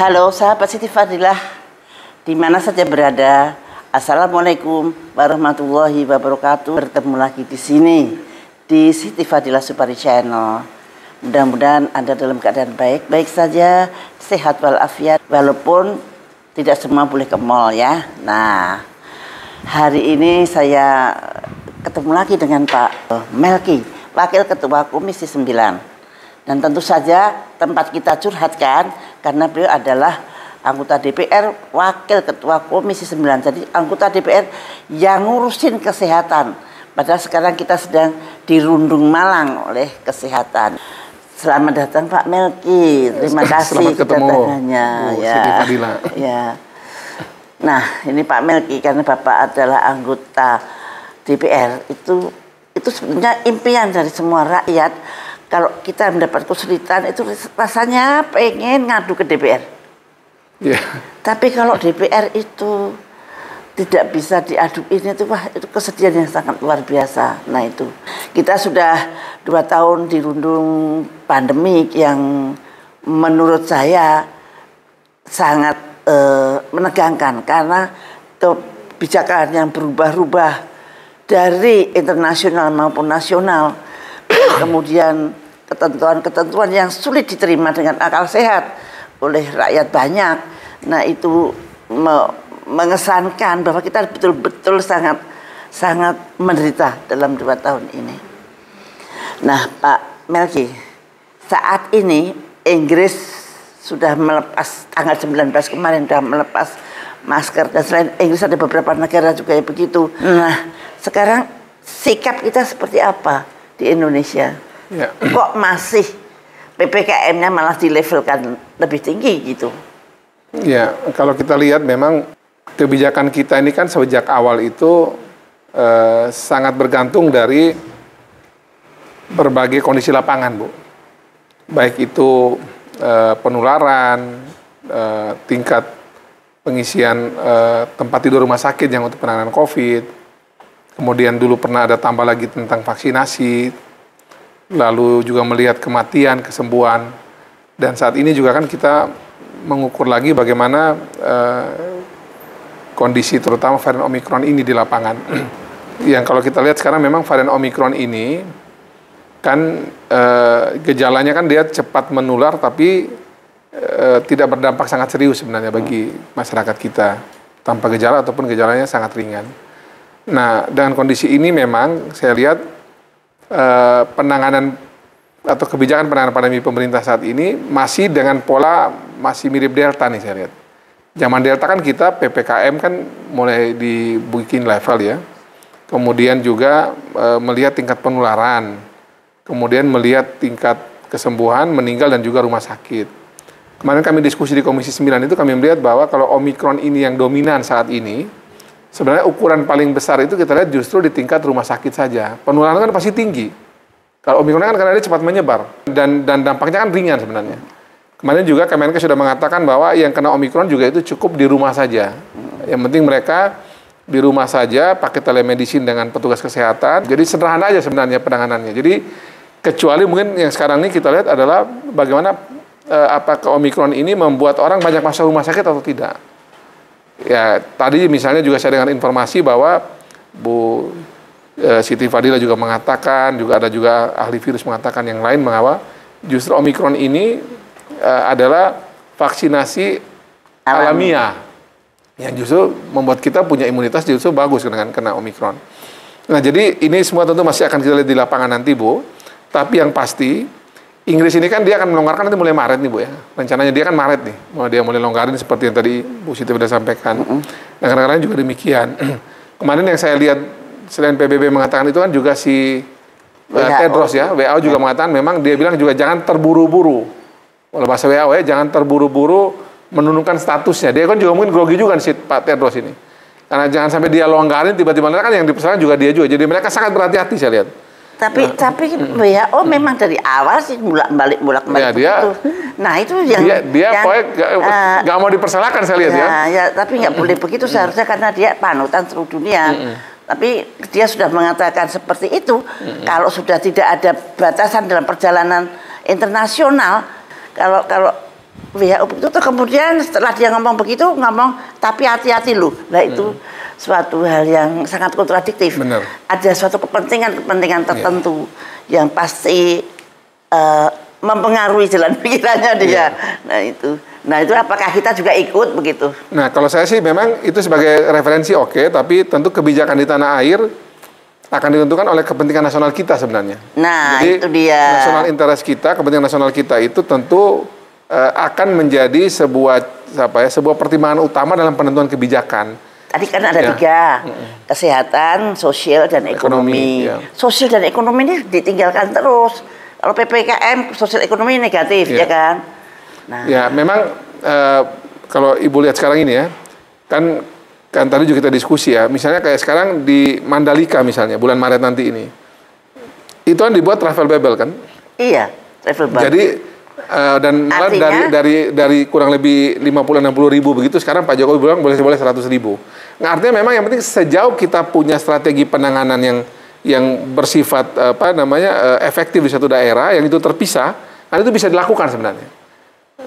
Halo sahabat Siti Fadilah, di mana saja berada. Assalamualaikum warahmatullahi wabarakatuh. Bertemu lagi di sini di Siti Fadilah Supari Channel. Mudah-mudahan Anda dalam keadaan baik-baik saja, sehat walafiat, walaupun tidak semua boleh ke mall ya. Nah, hari ini saya ketemu lagi dengan Pak Melki, Wakil Ketua Komisi 9. Dan tentu saja tempat kita curhatkan karena beliau adalah anggota DPR, Wakil Ketua Komisi 9. Jadi anggota DPR yang ngurusin kesehatan. Padahal sekarang kita sedang dirundung malang oleh kesehatan. Selamat datang Pak Melki. Terima kasih kedatangannya. Ya. Nah, ini Pak Melki karena Bapak adalah anggota DPR itu sebenarnya impian dari semua rakyat. Kalau kita mendapat kesulitan itu rasanya pengen ngadu ke DPR. Yeah. Tapi kalau DPR itu tidak bisa diaduin itu wah itu kesedihan yang sangat luar biasa. Nah itu kita sudah 2 tahun dirundung pandemik yang menurut saya sangat menegangkan karena kebijakan yang berubah-ubah dari internasional maupun nasional, kemudian ketentuan-ketentuan yang sulit diterima dengan akal sehat oleh rakyat banyak. Nah itu mengesankan bahwa kita betul-betul sangat menderita dalam 2 tahun ini. Nah Pak Melki, saat ini Inggris sudah melepas tanggal 19 kemarin sudah melepas masker, dan selain Inggris ada beberapa negara juga yang begitu. Nah sekarang sikap kita seperti apa di Indonesia? Ya. Kok masih PPKM-nya malah dilevelkan lebih tinggi gitu? Ya, kalau kita lihat memang kebijakan kita ini kan sejak awal itu sangat bergantung dari berbagai kondisi lapangan, Bu. Baik itu penularan, tingkat pengisian tempat tidur rumah sakit yang untuk penanganan COVID, kemudian dulu pernah ada tambah lagi tentang vaksinasi, lalu juga melihat kematian, kesembuhan, dan saat ini juga kan kita mengukur lagi bagaimana kondisi terutama varian Omikron ini di lapangan. Yang kalau kita lihat sekarang memang varian Omikron ini kan gejalanya kan dia cepat menular tapi tidak berdampak sangat serius sebenarnya bagi masyarakat kita, tanpa gejala ataupun gejalanya sangat ringan. Nah dengan kondisi ini memang saya lihat penanganan atau kebijakan penanganan pandemi pemerintah saat ini masih dengan pola masih mirip Delta nih saya lihat. Zaman Delta kan kita PPKM kan mulai dibikin level ya. Kemudian juga melihat tingkat penularan. Kemudian melihat tingkat kesembuhan, meninggal dan juga rumah sakit. Kemarin kami diskusi di Komisi 9 itu kami melihat bahwa kalau Omikron ini yang dominan saat ini, sebenarnya ukuran paling besar itu kita lihat justru di tingkat rumah sakit saja. Penularan kan pasti tinggi. Kalau Omikron kan karena dia cepat menyebar dan dampaknya kan ringan sebenarnya. Kemarin juga Kemenkes sudah mengatakan bahwa yang kena Omikron juga itu cukup di rumah saja. Yang penting mereka di rumah saja pakai telemedicine dengan petugas kesehatan. Jadi sederhana aja sebenarnya penanganannya. Jadi kecuali mungkin yang sekarang ini kita lihat adalah bagaimana apakah Omikron ini membuat orang banyak masuk rumah sakit atau tidak. Ya, tadi misalnya juga saya dengar informasi bahwa Bu Siti Fadilah juga mengatakan, juga ada juga ahli virus mengatakan yang lain bahwa justru Omikron ini adalah vaksinasi alamiah yang justru membuat kita punya imunitas justru bagus dengan kena Omikron. Nah, jadi ini semua tentu masih akan kita lihat di lapangan nanti, Bu. Tapi yang pasti Inggris ini kan dia akan melonggarkan nanti mulai Maret nih Bu ya. Rencananya dia kan Maret nih. Dia mulai longgarin seperti yang tadi Bu Siti sudah sampaikan. Dan kadang-kadang juga demikian. Kemarin yang saya lihat selain PBB mengatakan itu kan juga si Tedros ya. WHO juga mengatakan memang dia bilang juga jangan terburu-buru. Kalau bahasa WHO ya jangan terburu-buru menurunkan statusnya. Dia kan juga mungkin grogi juga si Pak Tedros ini. Karena jangan sampai dia longgarin tiba-tiba kan yang dipersoalkan juga dia juga. Jadi mereka sangat berhati-hati saya lihat. Tapi WHO memang dari awal sih bolak-balik ya, begitu. Nah itu yang pokoknya nggak mau dipersalahkan saya lihat ya. Ya tapi nggak boleh begitu seharusnya karena dia panutan seluruh dunia. Tapi dia sudah mengatakan seperti itu. Kalau sudah tidak ada batasan dalam perjalanan internasional, kalau WHO itu kemudian setelah dia ngomong begitu, ngomong tapi hati-hati loh. Nah itu suatu hal yang sangat kontradiktif. Benar. Ada suatu kepentingan tertentu yang pasti mempengaruhi jalan pikirannya dia. Nah itu apakah kita juga ikut begitu? Nah kalau saya sih memang itu sebagai referensi oke, tapi tentu kebijakan di tanah air akan ditentukan oleh kepentingan nasional kita sebenarnya. Nah jadi, itu dia. Nasional interest kita, kepentingan nasional kita itu tentu akan menjadi sebuah pertimbangan utama dalam penentuan kebijakan. Tadi kan ada tiga, kesehatan, sosial, dan ekonomi. Sosial dan ekonomi ini ditinggalkan terus. Kalau PPKM, sosial ekonomi negatif, ya kan? Nah. Ya, memang kalau Ibu lihat sekarang ini ya, kan tadi juga kita diskusi ya, misalnya kayak sekarang di Mandalika misalnya, bulan Maret nanti ini, itu kan dibuat travel bubble kan? Iya, travel bubble. Jadi dan malah dari kurang lebih 50-60 ribu begitu, sekarang Pak Jokowi bilang boleh 100 ribu. Nah, artinya memang yang penting sejauh kita punya strategi penanganan yang bersifat efektif di satu daerah, yang itu terpisah, kan itu bisa dilakukan sebenarnya.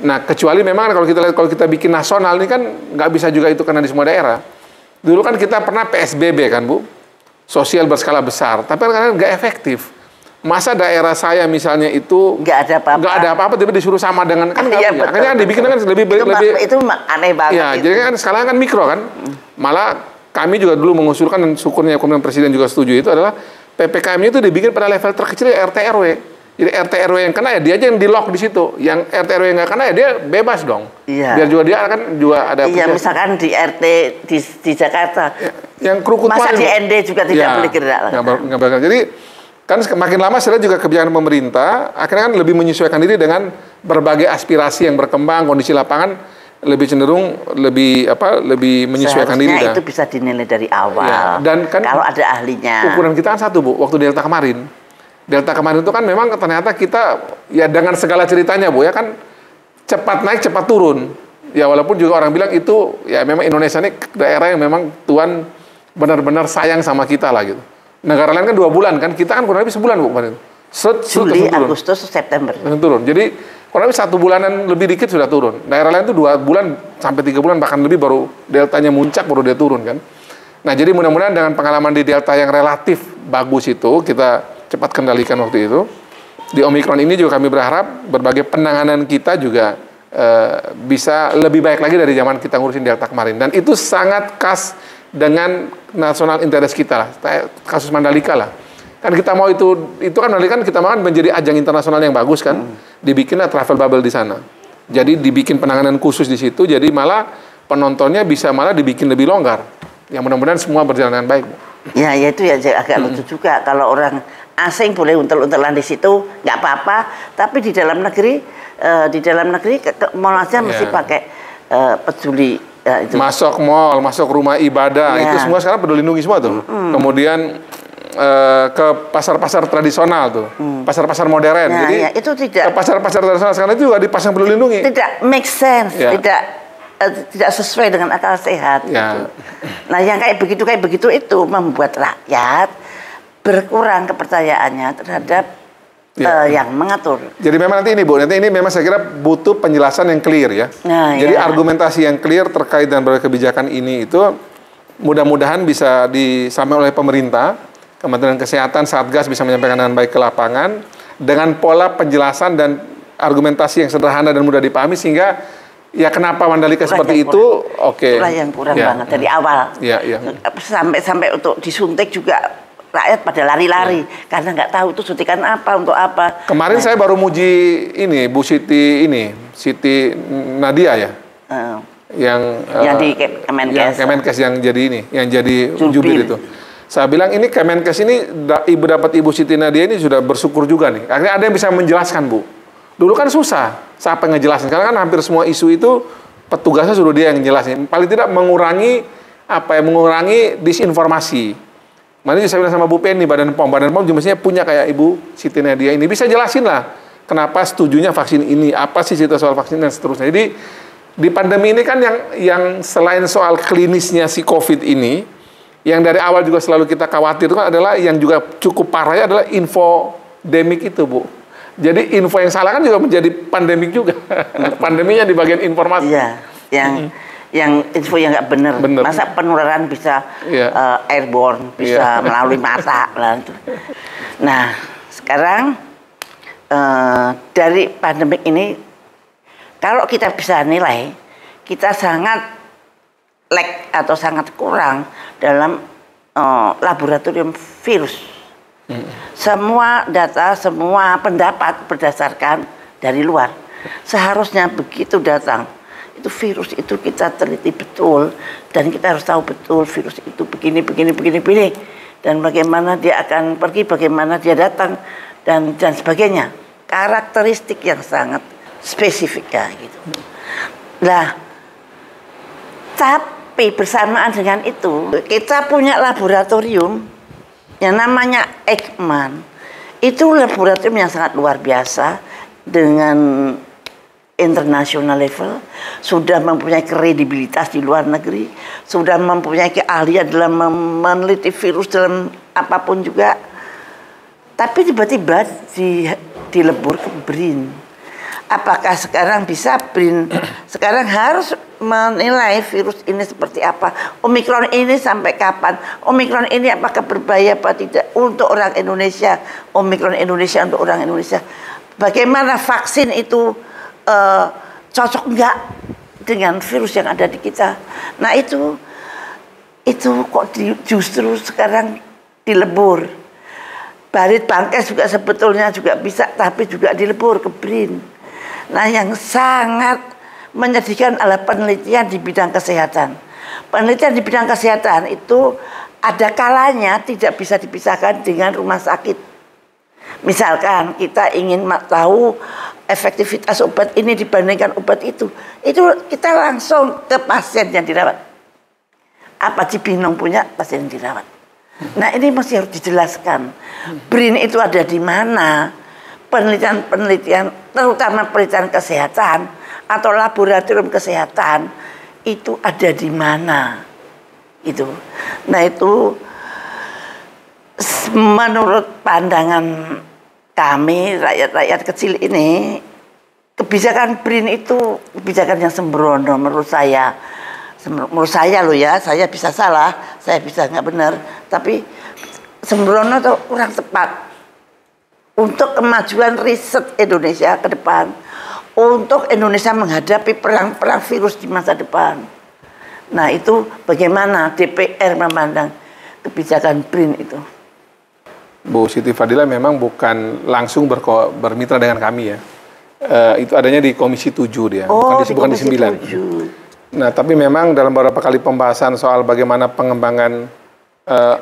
Nah, kecuali memang kalau kita bikin nasional ini kan nggak bisa juga itu karena di semua daerah. Dulu kan kita pernah PSBB kan Bu, sosial berskala besar, tapi kan nggak efektif. Masa daerah saya misalnya itu nggak ada apa-apa, tapi disuruh sama dengan kan iya, makanya kan dibikin kan lebih itu aneh banget. Ya, jadi kan sekarang kan mikro kan. Malah kami juga dulu mengusulkan dan syukurnya kemudian Presiden juga setuju itu adalah PPKM-nya itu dibikin pada level terkecil RT RW. Jadi RT RW yang kena ya dia aja yang di lock di situ. Yang RT RW yang nggak kena ya dia bebas dong. Iya. Biar juga dia kan juga ada. Iya, misalkan di RT di Jakarta. Ya, yang kerukut masa di ND juga tidak boleh gerak. Nggak bakal. Jadi kan makin lama saya juga kebijakan pemerintah akhirnya kan lebih menyesuaikan diri dengan berbagai aspirasi yang berkembang, kondisi lapangan lebih cenderung lebih menyesuaikan diri. Itu bisa dinilai dari awal. Ya, dan kan kalau ada ahlinya. Ukuran kita kan satu Bu, waktu Delta kemarin. Delta kemarin itu kan memang ternyata kita ya dengan segala ceritanya Bu ya kan cepat naik cepat turun. Ya walaupun juga orang bilang itu ya memang Indonesia ini daerah yang memang Tuhan benar-benar sayang sama kita lah gitu. Negara lain kan 2 bulan kan, kita kan kurang lebih sebulan Bu kemarin. Juli, Agustus, September. Turun. Jadi kurang lebih 1 bulanan lebih dikit sudah turun. Daerah lain itu 2 bulan sampai 3 bulan bahkan lebih baru deltanya muncak baru dia turun kan. Nah jadi mudah-mudahan dengan pengalaman di delta yang relatif bagus itu kita cepat kendalikan waktu itu. Di Omikron ini juga kami berharap berbagai penanganan kita juga bisa lebih baik lagi dari zaman kita ngurusin delta kemarin. Dan itu sangat khas dengan nasional interest kita lah, kasus Mandalika lah. Kan kita mau itu kan Mandalika kan kita mau kan menjadi ajang internasional yang bagus kan. Dibikinlah travel bubble di sana. Jadi dibikin penanganan khusus di situ, jadi malah penontonnya bisa malah dibikin lebih longgar. Yang mudah-mudahan semua berjalan dengan baik. Ya itu ya agak lucu juga kalau orang asing boleh untel-untelan di situ nggak apa-apa, tapi di dalam negeri mall aja mesti pakai peduli. Ya, itu. Masuk mall, masuk rumah ibadah, itu semua sekarang peduli lindungi semua tuh. Kemudian ke pasar-pasar tradisional tuh, pasar-pasar modern. Nah, jadi itu tidak. Ke pasar-pasar tradisional sekarang itu juga dipasang peduli lindungi. Tidak make sense, tidak sesuai dengan akal sehat. Ya. Gitu. Nah yang kayak begitu itu membuat rakyat berkurang kepercayaannya terhadap yang mengatur. Jadi memang nanti ini memang saya kira butuh penjelasan yang clear ya. Nah, jadi argumentasi yang clear terkait dengan berbagai kebijakan ini itu mudah-mudahan bisa disampaikan oleh pemerintah, Kementerian Kesehatan, Satgas bisa menyampaikan dengan baik ke lapangan dengan pola penjelasan dan argumentasi yang sederhana dan mudah dipahami sehingga ya kenapa Mandalika seperti itu, Itulah yang kurang banget dari awal. Ya. Sampai untuk disuntik juga rakyat pada lari-lari karena nggak tahu itu suntikan apa untuk apa. Kemarin saya baru muji ini Bu Siti Nadia ya. Yang di Kemenkes. Yang Kemenkes yang jadi ini, yang jadi jubir itu. Saya bilang ini Kemenkes ini Ibu dapat Ibu Siti Nadia ini sudah bersyukur juga nih. Akhirnya ada yang bisa menjelaskan Bu. Dulu kan susah, siapa yang ngejelasin? Karena kan hampir semua isu itu petugasnya suruh dia yang ngejelasin. Paling tidak mengurangi disinformasi. Makanya saya bilang sama Bu Penny, Badan POM juga mestinya punya kayak Ibu Siti Nadia ini. Bisa jelasin lah, kenapa setujunya vaksin ini, apa sih cerita soal vaksin dan seterusnya. Jadi, di pandemi ini kan yang selain soal klinisnya si COVID ini, yang dari awal juga selalu kita khawatir kan adalah yang juga cukup parahnya adalah infodemik itu Bu. Jadi info yang salah kan juga menjadi pandemik juga. Pandeminya di bagian informasi. Iya, yang info yang nggak benar. Masa penularan bisa airborne, bisa melalui mata lah. Nah, sekarang dari pandemik ini, kalau kita bisa nilai, kita sangat lag atau sangat kurang dalam laboratorium virus. Semua data, semua pendapat berdasarkan dari luar. Seharusnya begitu datang, itu virus itu kita teliti betul, dan kita harus tahu betul virus itu begini, dan bagaimana dia akan pergi, bagaimana dia datang, dan sebagainya. Karakteristik yang sangat spesifik ya gitu. Nah, tapi bersamaan dengan itu, kita punya laboratorium yang namanya Eijkman. Itu laboratorium yang sangat luar biasa dengan international level, sudah mempunyai kredibilitas di luar negeri, sudah mempunyai keahlian dalam meneliti virus dalam apapun juga. Tapi tiba-tiba dilebur ke BRIN. Apakah sekarang bisa BRIN sekarang harus menilai virus ini seperti apa? Omikron ini sampai kapan? Omikron ini apakah berbahaya apa tidak untuk orang Indonesia? Omikron Indonesia untuk orang Indonesia. Bagaimana vaksin itu cocok enggak dengan virus yang ada di kita? Nah itu kok justru sekarang dilebur. Barit Bangkes juga sebetulnya juga bisa, tapi juga dilebur ke BRIN. Nah, yang sangat menyedihkan adalah penelitian di bidang kesehatan. Penelitian di bidang kesehatan itu ada kalanya tidak bisa dipisahkan dengan rumah sakit. Misalkan kita ingin tahu efektivitas obat ini dibandingkan obat itu kita langsung ke pasien yang dirawat. Apa Cibinong punya pasien yang dirawat. Nah, ini masih harus dijelaskan. BRIN itu ada di mana? Penelitian, terutama penelitian kesehatan atau laboratorium kesehatan itu ada di mana? Itu. Nah, itu menurut pandangan kami rakyat kecil ini, kebijakan BRIN itu kebijakan yang sembrono menurut saya. Menurut saya loh ya, saya bisa salah, saya bisa nggak benar, tapi sembrono atau kurang tepat untuk kemajuan riset Indonesia ke depan, untuk Indonesia menghadapi perang virus di masa depan. Nah itu bagaimana DPR memandang kebijakan BRIN itu? Bu Siti Fadila memang bukan langsung bermitra dengan kami ya. Itu adanya di Komisi 7 dia, bukan di 9. Nah, tapi memang dalam beberapa kali pembahasan soal bagaimana pengembangan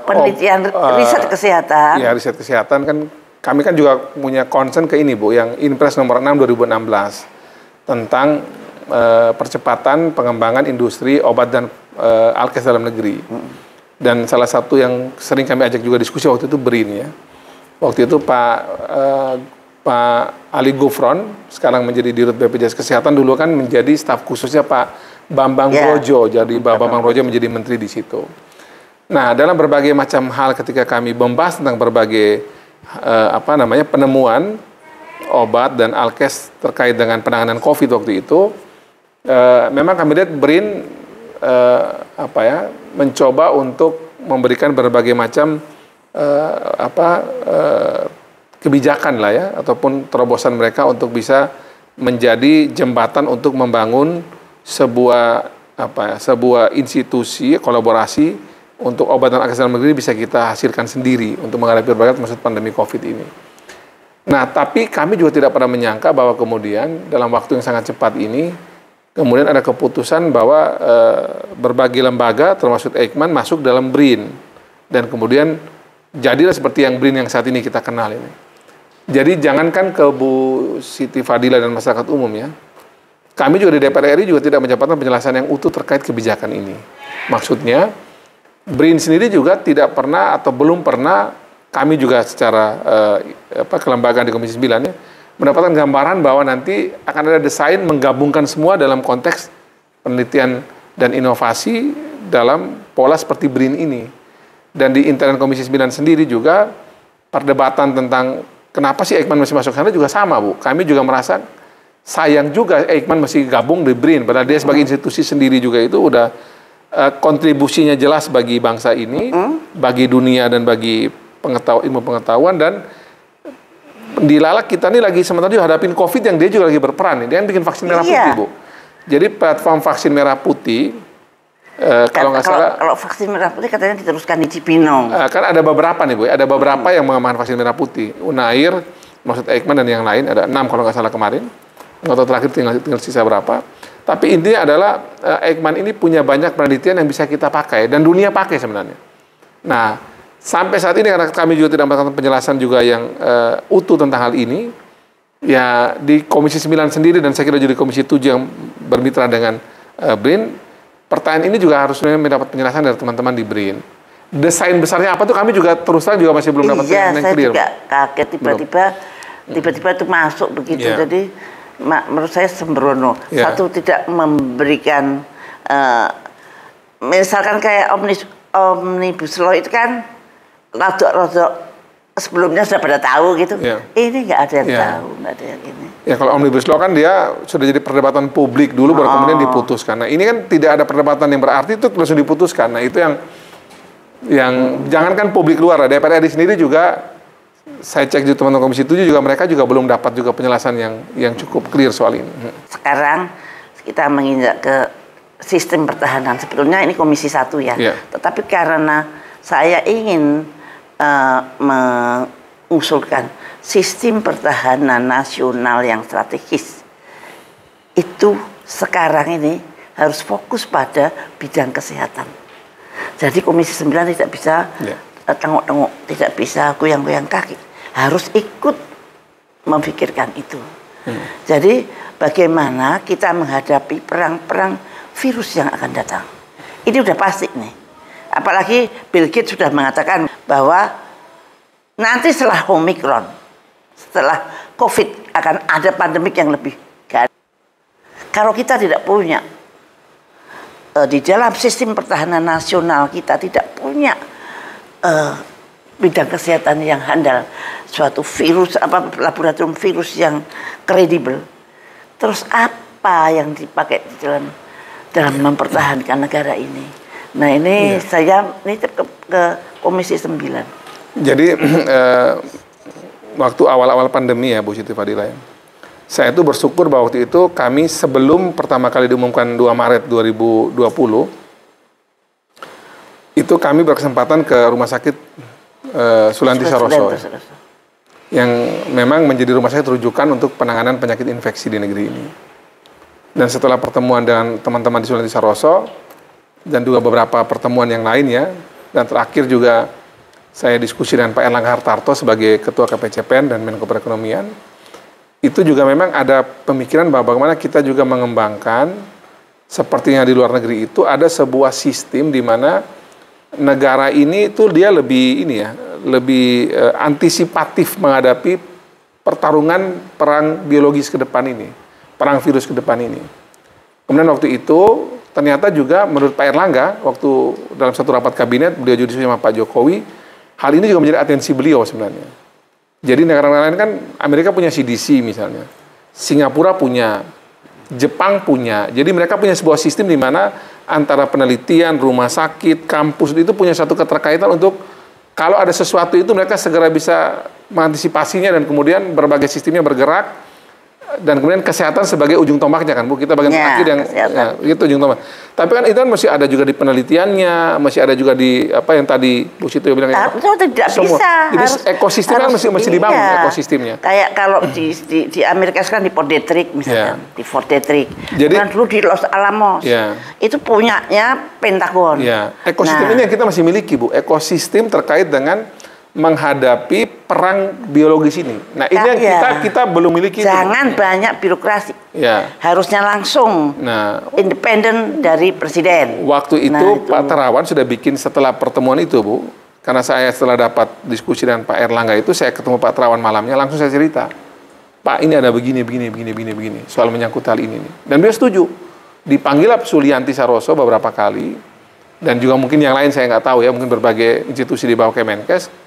penelitian riset kesehatan. Ya, riset kesehatan kan kami kan juga punya concern ke ini Bu, yang Inpres nomor 6 2016 tentang percepatan pengembangan industri obat dan alkes dalam negeri. Dan salah satu yang sering kami ajak juga diskusi waktu itu BRIN ya. Waktu itu Pak Ali Gufron sekarang menjadi Dirut BPJS Kesehatan, dulu kan menjadi staf khususnya Pak Bambang Brojo, jadi Bambang Brojo menjadi menteri di situ. Nah, dalam berbagai macam hal ketika kami membahas tentang berbagai penemuan obat dan alkes terkait dengan penanganan COVID waktu itu, memang kami lihat BRIN mencoba untuk memberikan berbagai macam kebijakan lah ya, ataupun terobosan mereka untuk bisa menjadi jembatan untuk membangun sebuah institusi kolaborasi untuk obat dan alkes dalam negeri bisa kita hasilkan sendiri untuk menghadapi berbagai maksud pandemi COVID ini. Nah, tapi kami juga tidak pernah menyangka bahwa kemudian dalam waktu yang sangat cepat ini kemudian ada keputusan bahwa berbagai lembaga termasuk Eijkman masuk dalam BRIN, dan kemudian jadilah seperti yang BRIN yang saat ini kita kenal ini. Jadi jangankan ke Bu Siti Fadila dan masyarakat umum ya, kami juga di DPR RI juga tidak mendapatkan penjelasan yang utuh terkait kebijakan ini. Maksudnya BRIN sendiri juga tidak pernah atau belum pernah, kami juga secara kelembagaan di Komisi 9 ya, mendapatkan gambaran bahwa nanti akan ada desain menggabungkan semua dalam konteks penelitian dan inovasi dalam pola seperti BRIN ini. Dan di internal Komisi 9 sendiri juga perdebatan tentang kenapa sih Eijkman masih masuk sana juga sama, Bu. Kami juga merasa sayang juga Eijkman masih gabung di BRIN, padahal dia sebagai institusi sendiri juga itu udah kontribusinya jelas bagi bangsa ini, bagi dunia dan bagi ilmu pengetahuan, dan dilalak kita nih lagi sementara juga hadapin COVID yang dia juga lagi berperan. Dia kan bikin vaksin merah putih, Bu. Jadi platform vaksin merah putih, kalau nggak salah, kalau vaksin merah putih katanya diteruskan di Cibinong. Kan ada beberapa nih, Bu. Ada beberapa yang mengembangkan vaksin merah putih. Unair, maksud Eijkman dan yang lain, ada 6 kalau nggak salah kemarin. Nggak tahu terakhir tinggal sisa berapa. Tapi intinya adalah Eijkman ini punya banyak penelitian yang bisa kita pakai dan dunia pakai sebenarnya. Nah, sampai saat ini karena kami juga tidak mendapatkan penjelasan juga yang utuh tentang hal ini, ya di Komisi 9 sendiri dan saya kira juga di Komisi 7 yang bermitra dengan BRIN, pertanyaan ini juga harus mendapat penjelasan dari teman-teman di BRIN. Desain besarnya apa tuh kami juga terus terang juga masih belum dapat penjelasan yang clear. Iya, saya juga kaget tiba-tiba itu masuk begitu. Jadi menurut saya sembrono. Satu, tidak memberikan misalkan kayak omnibus law itu kan rodok sebelumnya sudah pada tahu gitu. Ini nggak ada yang tahu, nggak ada yang ini. Ya kalau omnibus law kan dia sudah jadi perdebatan publik dulu baru kemudian diputuskan. Nah ini kan tidak ada perdebatan yang berarti itu langsung diputuskan. Nah itu yang jangankan publik luar, DPR RI sendiri juga. Saya cek juga teman-teman Komisi 7 juga mereka juga belum dapat juga penjelasan yang cukup clear soal ini. Sekarang kita menginjak ke sistem pertahanan. Sebetulnya ini Komisi 1 ya. Tetapi karena saya ingin mengusulkan sistem pertahanan nasional yang strategis, itu sekarang ini harus fokus pada bidang kesehatan. Jadi Komisi 9 tidak bisa tengok-tengok, tidak bisa goyang-goyang kaki, harus ikut memikirkan itu. Jadi bagaimana kita menghadapi perang-perang virus yang akan datang. Ini udah pasti nih. Apalagi Bill Gates sudah mengatakan bahwa nanti setelah Omicron, setelah COVID akan ada pandemik yang lebih gawat. Kalau kita tidak punya di dalam sistem pertahanan nasional kita tidak punya bidang kesehatan yang handal, suatu virus laboratorium virus yang kredibel, terus apa yang dipakai di dalam mempertahankan negara ini? Nah ini saya nitip ke Komisi 9. Jadi waktu awal-awal pandemi ya Bu Siti Fadila, saya itu bersyukur bahwa waktu itu kami sebelum pertama kali diumumkan 2 Maret 2020 itu kami berkesempatan ke Rumah Sakit Sulianti Saroso yang memang menjadi rumah sakit rujukan untuk penanganan penyakit infeksi di negeri ini. Dan setelah pertemuan dengan teman-teman di Sulianti Saroso dan juga beberapa pertemuan yang lainnya, dan terakhir juga saya diskusi dengan Pak Erlangga Hartarto sebagai Ketua KPCPEN dan Menko Perekonomian, itu juga memang ada pemikiran bahwa bagaimana kita juga mengembangkan sepertinya di luar negeri itu ada sebuah sistem di mana negara ini itu dia lebih lebih antisipatif menghadapi pertarungan perang biologis ke depan ini, perang virus ke depan ini. Kemudian waktu itu ternyata juga menurut Pak Erlangga waktu dalam satu rapat kabinet beliau juga diskusi sama Pak Jokowi, hal ini juga menjadi atensi beliau sebenarnya. Jadi negara-negara lain kan Amerika punya CDC misalnya, Singapura punya, Jepang punya. Jadi mereka punya sebuah sistem di mana antara penelitian, rumah sakit, kampus itu punya satu keterkaitan untuk kalau ada sesuatu itu mereka segera bisa mengantisipasinya dan kemudian berbagai sistemnya bergerak dan kemudian kesehatan sebagai ujung tombaknya kan Bu, kita bagian terakhir yang itu ujung tombak. Tapi kan itu kan masih ada juga di penelitiannya, masih ada juga di apa yang tadi Bu Siti bilang itu tidak semua. bisa. Jadi ekosistem kan masih dibangun ekosistemnya. Kayak kalau di Amerika sekarang di Fort Detrick misalnya, di Fort Detrick. Jadi dan dulu di Los Alamos. Itu punyanya Pentagon. Ekosistem ini yang kita masih miliki Bu, ekosistem terkait dengan menghadapi perang biologis ini. Nah, ini yang kita belum miliki. Jangan banyak birokrasi. Harusnya langsung independen dari presiden. Waktu itu Pak Terawan sudah bikin setelah pertemuan itu, Bu. Karena saya setelah dapat diskusi dengan Pak Erlangga itu, saya ketemu Pak Terawan malamnya, langsung saya cerita. Pak, ini ada begini, soal menyangkut hal ini. Dan dia setuju. Dipanggil Sulianti Saroso beberapa kali, dan juga mungkin yang lain saya nggak tahu ya, mungkin berbagai institusi di bawah Kemenkes.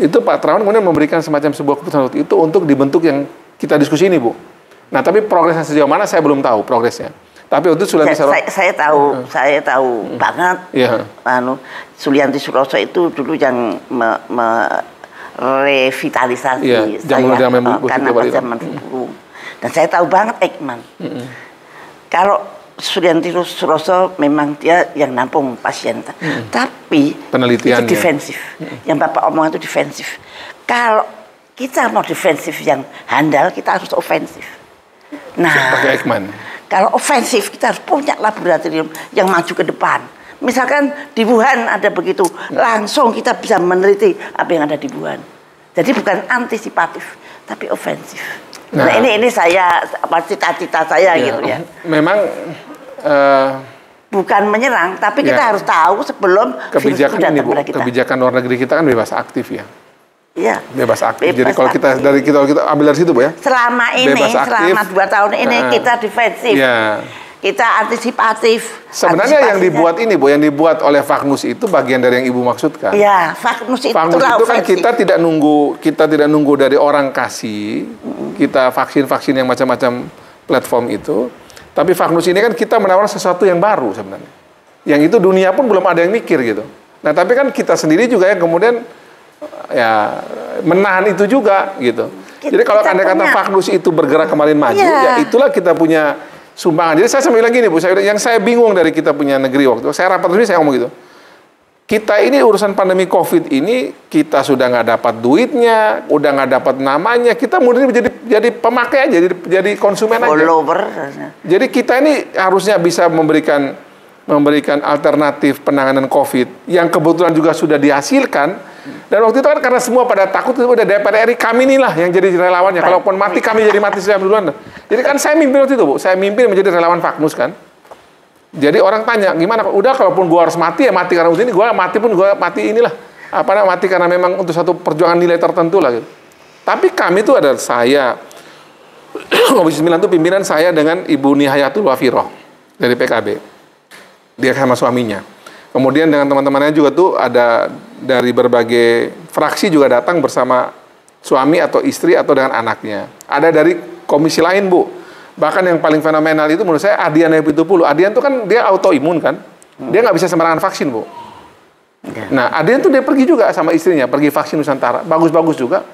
itu Pak Terawan kemudian memberikan semacam sebuah keputusan waktu itu untuk dibentuk yang kita diskusi ini, Bu. Nah, tapi progresnya sejauh mana saya belum tahu progresnya. Tapi waktu itu Sulianti Saroso... Saya tahu banget. Yeah. Sulianti Saroso itu dulu yang merevitalisasi saya karena zaman dulu. Dan saya tahu banget Ekman. Kalau Sulianti Saroso memang dia yang nampung pasien. Tapi penelitian itu defensif. Yang Bapak omong itu defensif. Kalau kita mau defensif yang handal, kita harus ofensif. Nah, pakai Ekman. Kalau ofensif kita harus punya laboratorium yang maju ke depan. Misalkan di Wuhan ada begitu, langsung kita bisa meneliti apa yang ada di Wuhan. Jadi bukan antisipatif, tapi ofensif. Nah ini saya cita-cita saya gitu ya. Memang bukan menyerang, tapi kita harus tahu sebelum kebijakan ini, Bu, kebijakan luar negeri kita kan bebas aktif ya. Iya. Bebas aktif. Jadi kalau kita ambil dari situ, Bu ya. Selama 2 tahun ini kita defensif. Ya. Kita antisipatif. Sebenarnya yang dibuat ini, Bu, yang dibuat oleh Vaknus itu bagian dari yang Ibu maksudkan. Iya, Vaknus itu kan kita tidak nunggu dari orang kasih kita vaksin yang macam-macam platform itu. Tapi Vaknus ini kan kita menawarkan sesuatu yang baru sebenarnya. Yang itu dunia pun belum ada yang mikir gitu. Nah, tapi kan kita sendiri juga yang kemudian ya menahan itu juga gitu. Jadi kalau kata Vaknus itu bergerak kemarin maju, ya itulah kita punya sumbangan. Jadi saya sambil bilang gini, Bu, yang saya bingung dari kita punya negeri waktu itu, saya rapat resmi saya ngomong gitu. Kita ini urusan pandemi COVID ini kita sudah nggak dapat duitnya, udah nggak dapat namanya, kita mungkin jadi pemakai aja, jadi konsumen aja. Jadi kita ini harusnya bisa memberikan alternatif penanganan COVID yang kebetulan juga sudah dihasilkan. Dan waktu itu kan karena semua pada takut, udah DPR RI kami inilah yang jadi relawannya. Kalaupun mati kami jadi mati saya duluan. Jadi kan saya mimpin waktu itu, Bu. Saya mimpin menjadi relawan Vaknus kan. Jadi orang tanya, gimana? Udah kalaupun gua harus mati ya mati karena ini, gua mati pun gua mati inilah. Mati karena memang untuk satu perjuangan nilai tertentu lah gitu. Tapi kami itu ada saya Komisi 9 itu pimpinan saya dengan Ibu Nihayatul Wafiroh dari PKB. Dia sama suaminya. Kemudian dengan teman-temannya juga tuh ada dari berbagai fraksi juga datang bersama suami atau istri atau dengan anaknya. Ada dari komisi lain, Bu. Bahkan yang paling fenomenal itu menurut saya Adian Epitupulu. Adian tuh kan dia autoimun kan. Dia nggak bisa sembarangan vaksin, Bu. Nah, Adian tuh dia pergi juga sama istrinya, pergi vaksin Nusantara. Bagus-bagus juga.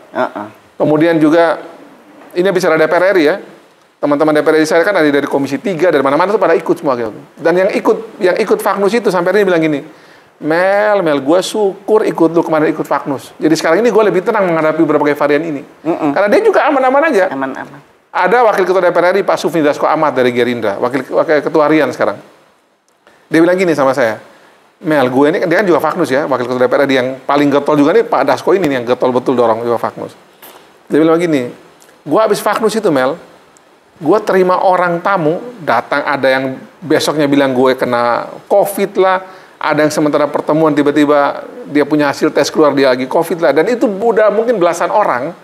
Kemudian juga ini bicara DPR RI ya. Teman-teman DPR RI saya kan ada dari Komisi 3 dari mana-mana tuh pada ikut semua gitu. Dan yang ikut Vaknus itu sampai ini bilang gini, Mel, gue syukur ikut lu kemarin ikut Vaknus. Jadi sekarang ini gue lebih tenang menghadapi berbagai varian ini. Karena dia juga aman-aman aja. Aman-aman. Ada Wakil Ketua DPR RI Pak Sufmi Dasko Ahmad dari Gerindra, Wakil Ketua Harian sekarang. Dia bilang gini sama saya, Mel, gue ini dia kan juga Vaknus ya, Wakil Ketua DPR RI yang paling getol juga nih Pak Dasko ini nih yang getol betul dorong juga Vaknus. Dia bilang gini, gue habis Vaknus itu Mel, gue terima orang tamu, datang ada yang besoknya bilang gue kena COVID lah, ada yang sementara pertemuan tiba-tiba dia punya hasil tes keluar dia lagi COVID lah, dan itu udah mungkin belasan orang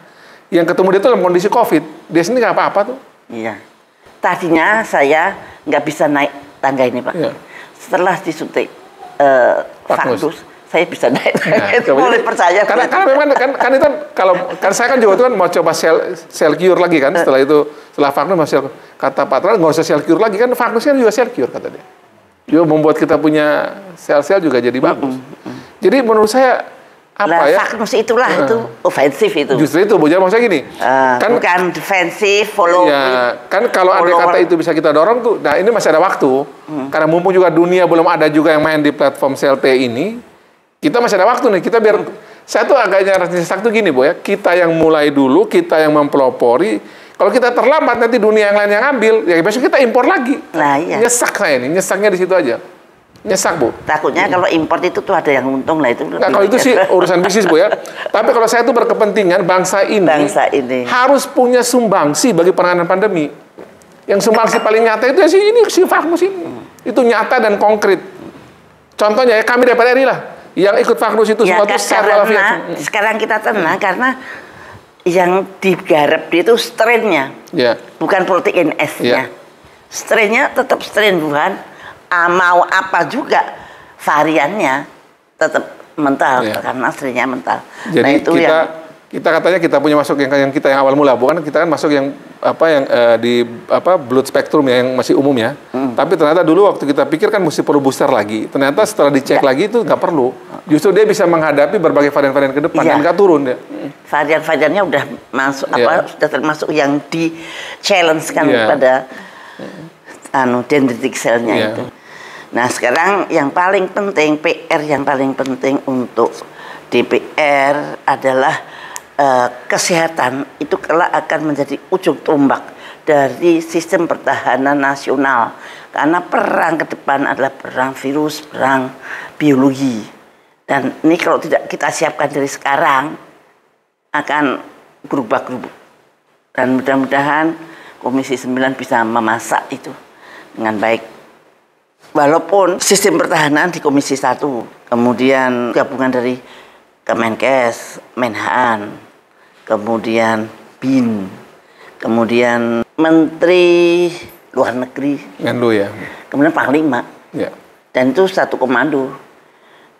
yang ketemu dia itu dalam kondisi COVID, dia sendiri nggak apa-apa tuh. Iya. Tadinya saya nggak bisa naik tangga ini, Pak. Iya. Setelah disuntik Vaknus, saya bisa naik tangga itu, boleh percaya. Karena memang kan itu kalau saya kan juga itu kan mau coba sel cure lagi kan, setelah Vaknus kata Pak Terawan nggak usah sel cure lagi kan, Vaknus kan juga sel cure kata dia. Juga membuat kita punya sel-sel juga jadi bagus. Jadi menurut saya Vaknus itulah itu ofensif itu. Justru itu, Bu. Jadi maksudnya gini, kan bukan defensif, follow. Ya, kan kalau ada kata itu bisa kita dorong tuh. Nah, ini masih ada waktu. Karena mumpung juga dunia belum ada juga yang main di platform CLT ini, kita masih ada waktu nih. Kita biar saya tuh agaknya rasa tuh gini, Bu ya. Kita yang mulai dulu, kita yang mempelopori. Kalau kita terlambat nanti dunia yang lain yang ambil, ya besok kita impor lagi. Nah, iya. Nyesak saya ini, nyesaknya di situ aja. Nyesak, Bu. Takutnya kalau import itu tuh ada yang untung lah itu. Nah, kalau itu sih urusan bisnis, Bu ya. Tapi kalau saya tuh berkepentingan bangsa ini harus punya sumbangsi bagi penanganan pandemi. Yang sumbangsi paling nyata itu ya si Vaknus ini. Itu nyata dan konkret. Contohnya ya kami DPR RI lah yang ikut Vaknus itu ya, semua tuh sekarang kita tenang karena yang digarap dia itu strainnya. Bukan protein S-nya. Strainnya tetap strain Wuhan. Mau apa juga variannya tetap mental, Ya. karena aslinya mental. Jadi nah itu kita katanya kita punya masuk yang kita yang awal mula, bukan kita kan masuk yang di blood spectrum ya, yang masih umum ya. Tapi ternyata dulu waktu kita pikir kan mesti perlu booster lagi. Ternyata setelah dicek lagi itu nggak perlu. Justru dia bisa menghadapi berbagai varian-varian ke depan dan nggak turun ya. Varian-variannya udah masuk sudah termasuk yang di challenge kan pada dendritic cell-nya itu. Nah sekarang yang paling penting, PR yang paling penting untuk DPR adalah kesehatan itu kelak akan menjadi ujung tombak dari sistem pertahanan nasional, karena perang ke depan adalah perang virus, perang biologi, dan ini kalau tidak kita siapkan dari sekarang akan berubah-ubah. Dan mudah-mudahan Komisi 9 bisa memasak itu dengan baik. Walaupun sistem pertahanan di Komisi 1, kemudian gabungan dari Kemenkes, Menhan, kemudian BIN, kemudian Menteri Luar Negeri, Menlu ya, kemudian Panglima, dan itu satu komando.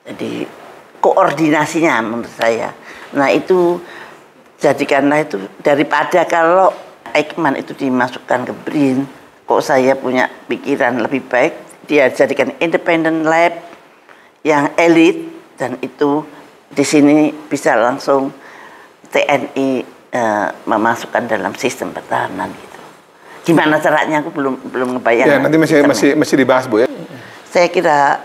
Jadi koordinasinya menurut saya. Nah itu jadikanlah itu, daripada kalau Eijkman itu dimasukkan ke BRIN, kok saya punya pikiran lebih baik dia jadikan independent lab yang elit, dan itu di sini bisa langsung TNI memasukkan dalam sistem pertahanan gitu. Gimana caranya aku belum ngebayang. Ya nanti masih dibahas Bu ya. Saya kira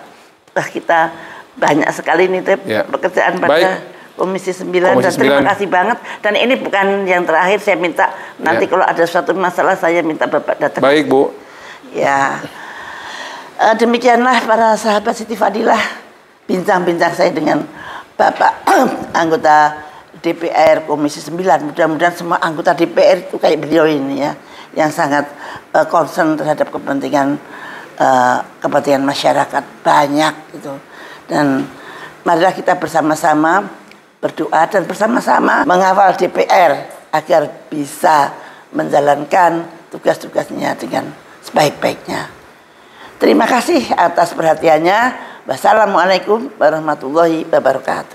kita banyak sekali nih pekerjaan pada Komisi 9 dan terima kasih banget. Dan ini bukan yang terakhir, saya minta nanti kalau ada suatu masalah saya minta Bapak datang. Baik Bu. Ya demikianlah para sahabat Siti Fadilah, bincang-bincang saya dengan Bapak anggota DPR Komisi 9. Mudah-mudahan semua anggota DPR itu kayak beliau ini ya, yang sangat concern terhadap kepentingan masyarakat banyak gitu. Dan marilah kita bersama-sama berdoa dan bersama-sama mengawal DPR agar bisa menjalankan tugas-tugasnya dengan sebaik-baiknya. Terima kasih atas perhatiannya. Wassalamualaikum warahmatullahi wabarakatuh.